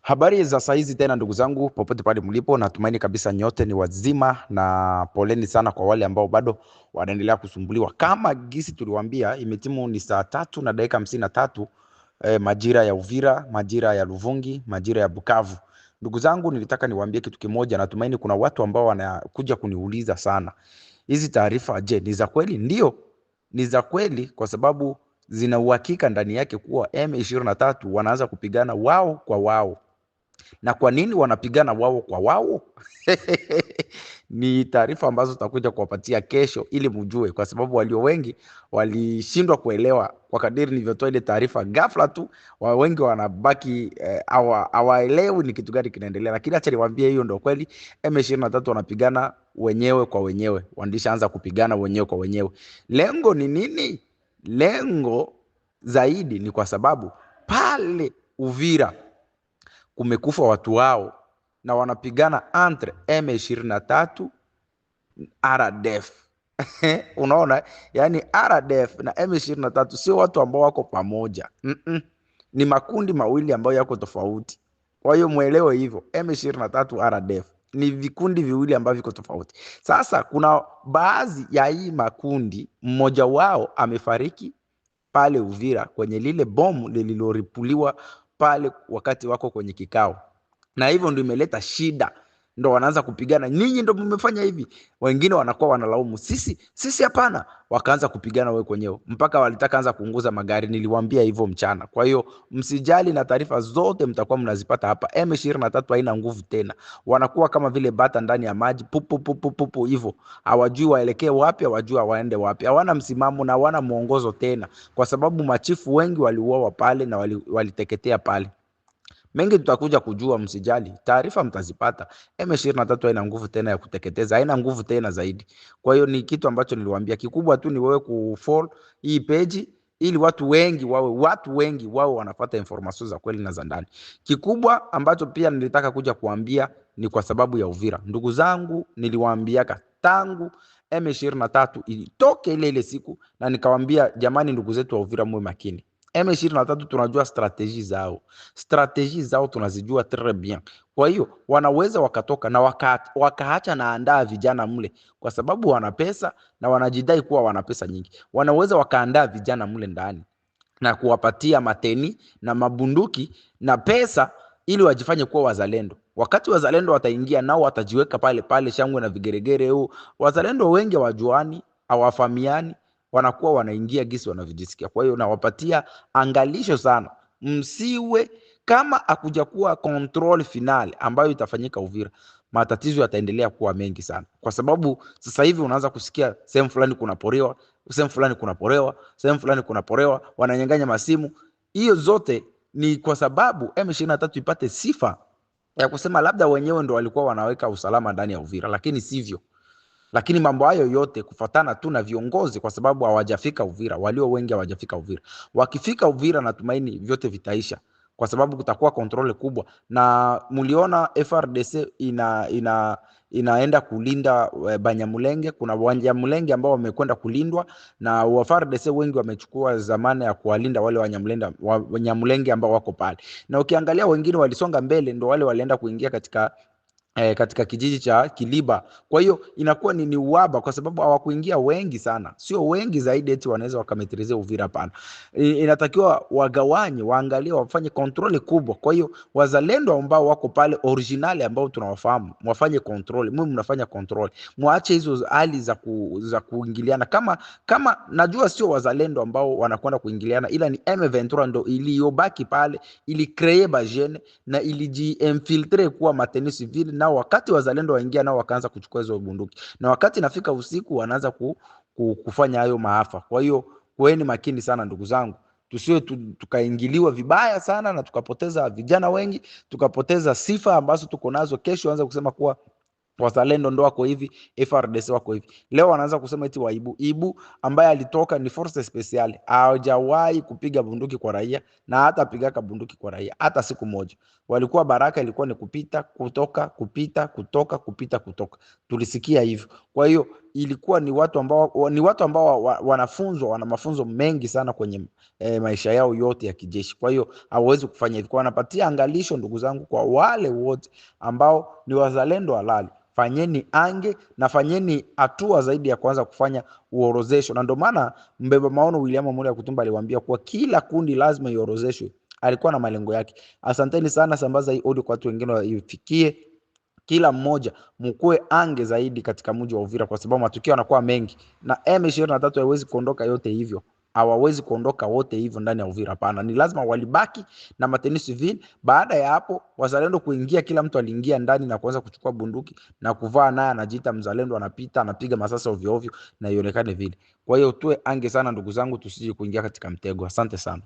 Habari za saizi tena ndugu zangu, popote pale mlipo, natumaini kabisa nyote ni wazima, na poleni sana kwa wale ambao bado wanaendelea kusumbuliwa. Kama gisi tuliwaambia, imetimu ni saa 3:53 majira ya Uvira, majira ya Luvungi, majira ya Bukavu. Ndugu zangu, nilitaka niwaambie kitu kimoja. Natumaini kuna watu ambao wanakuja kuniuliza sana, hizi taarifa je, ni za kweli? Ndio, ni za kweli, kwa sababu zina uhakika ndani yake kuwa M23 wanaanza kupigana wao kwa wao. Na kwa nini wanapigana wao kwa wao? Ni taarifa ambazo tutakuja kuwapatia kesho ili mjue, kwa sababu walio wengi walishindwa kuelewa kwa kadiri nilivyotoa ile taarifa ghafla tu. Wengi wanabaki hawaelewi ni kitu gani kinaendelea, lakini acha niwaambie, hiyo ndio kweli. M23 wanapigana wenyewe kwa wenyewe, wandishaanza kupigana wenyewe kwa wenyewe. Lengo ni nini? Lengo zaidi ni kwa sababu pale Uvira kumekufa watu wao na wanapigana entre M23 RDF. Unaona, yani RDF na M23 sio watu ambao wako pamoja. Ni makundi mawili ambayo yako tofauti. Kwa hiyo muelewe hivyo, M23 RDF ni vikundi viwili ambavyo viko tofauti. Sasa kuna baadhi ya hii makundi, mmoja wao amefariki pale Uvira kwenye lile bomu lililoripuliwa pale wakati wako kwenye kikao, na hivyo ndio imeleta shida, ndo wanaanza kupigana, ninyi ndo mmefanya hivi. Wengine wanakuwa wanalaumu sisi hapana, wakaanza kupigana wewe kwenyewe, mpaka walitaka anza kuunguza magari. Niliwaambia hivyo mchana. Kwa hiyo msijali, na taarifa zote mtakuwa mnazipata hapa. M23 haina nguvu tena, wanakuwa kama vile bata ndani ya maji, pupu pupu pupu hivyo, hawajui waelekee wapi, hawajui waende wapi, hawana msimamo na hawana mwongozo tena, kwa sababu machifu wengi waliuawa pale na waliteketea pale. Mengi tutakuja kujua, msijali, taarifa mtazipata. M23 haina nguvu tena ya kuteketeza, haina nguvu tena zaidi. Kwa hiyo ni kitu ambacho niliwaambia, kikubwa tu ni wewe kufollow hii page ili watu wengi wawe wanapata information za kweli na za ndani. Kikubwa ambacho pia nilitaka kuja kuambia ni kwa sababu ya Uvira. Ndugu zangu, niliwaambiaka tangu M23 ilitoke ile siku, na nikawaambia jamani, ndugu zetu wa Uvira muwe makini. M23 tunajua strategie zao tunazijua très bien. Kwa hiyo wanaweza wakatoka na wakaacha na andaa vijana mle, kwa sababu wana pesa na wanajidai kuwa wana pesa nyingi. Wanaweza wakaandaa vijana mle ndani na kuwapatia mateni na mabunduki na pesa ili wajifanye kuwa wazalendo. Wakati wazalendo wataingia, nao watajiweka pale pale, shangwe na vigeregere. Wazalendo wengi hawajuani, hawafahamiani, wanakuwa wanaingia gisi wanavyojisikia. Kwa hiyo nawapatia angalisho sana, msiwe kama akuja kuwa control final ambayo itafanyika Uvira, matatizo yataendelea kuwa mengi sana, kwa sababu sasa hivi unaanza kusikia sehemu fulani kunaporewa, sehemu fulani kunaporewa, sehemu fulani kunaporewa, wananyang'anya masimu. Hiyo zote ni kwa sababu M23 ipate sifa ya kusema labda wenyewe ndo walikuwa wanaweka usalama ndani ya Uvira, lakini sivyo. Lakini mambo hayo yote kufatana tu na viongozi, kwa sababu hawajafika Uvira. Walio wengi hawajafika Uvira. Wakifika Uvira, natumaini vyote vitaisha, kwa sababu kutakuwa kontrole kubwa. Na muliona FRDC inaenda kulinda Banyamulenge. Kuna Banyamulenge ambao wamekwenda kulindwa, na wa FRDC wengi wamechukua zamana ya kuwalinda wale Wanyamulenge ambao wako pale. Na ukiangalia wengine walisonga mbele, ndo wale walienda kuingia katika kijiji cha Kiliba. Kwa hiyo inakuwa ni uaba, kwa sababu hawakuingia wengi sana, sio wengi zaidi eti wanaweza wakametrizea Uvira. Hapana, inatakiwa wagawanye, waangalie, wafanye kontrole kubwa. Kwa hiyo wazalendo ambao wako pale originali, ambao tunawafahamu, wafanye kontrole. Mimi mnafanya kontrole, muache hizo hali za kuingiliana. Kama najua sio wazalendo ambao wanakwenda kuingiliana, ila ni M23 ndo iliyobaki pale, ili cree bajene na ilijiinfiltre kuwa mateni civil, na wakati wazalendo waingia, nao wakaanza kuchukua hizo bunduki, na wakati nafika usiku wanaanza kufanya hayo maafa. Kwa hiyo kuweni makini sana ndugu zangu, tusiwe tukaingiliwa vibaya sana na tukapoteza vijana wengi, tukapoteza sifa ambazo tuko nazo. Kesho anza kusema kuwa wazalendo ndo wako hivi, FRDC wako hivi. Leo wanaanza kusema eti Ibu ambaye alitoka ni force special, hawajawahi kupiga bunduki kwa raia, na hata pigaka bunduki kwa raia hata siku moja. Walikuwa baraka ilikuwa ni kupita kutoka, kupita kutoka, kupita kutoka. Tulisikia hivyo. Kwa hiyo ilikuwa ni watu ambao wanafunzwa, wana mafunzo mengi sana kwenye maisha yao yote ya kijeshi. Kwa hiyo hawawezi kufanya ilikuwa wanapatia angalisho, ndugu zangu, kwa wale wote ambao ni wazalendo halali, fanyeni ange na fanyeni hatua zaidi ya kwanza kufanya uorozesho. Na ndio maana mbeba maono William Amuri Kutumba aliwaambia kuwa kila kundi lazima iorozeshwe. Alikuwa na malengo yake. Asanteni sana, sambaza hii audio kwa watu wengine waifikie. Kila mmoja mkue ange zaidi katika mji wa Uvira, kwa sababu matukio yanakuwa mengi na M23 haiwezi kuondoka yote hivyo. Hawawezi kuondoka wote hivyo ndani ya Uvira, hapana. Ni lazima walibaki na mateni civil. Baada ya hapo wazalendo kuingia, kila mtu aliingia ndani na kuanza kuchukua bunduki na kuvaa, naye anajiita mzalendo, anapita anapiga masasa ovyo ovyo na ionekane vile. Kwa hiyo tuwe ange sana ndugu zangu, tusije kuingia katika mtego. Asante sana.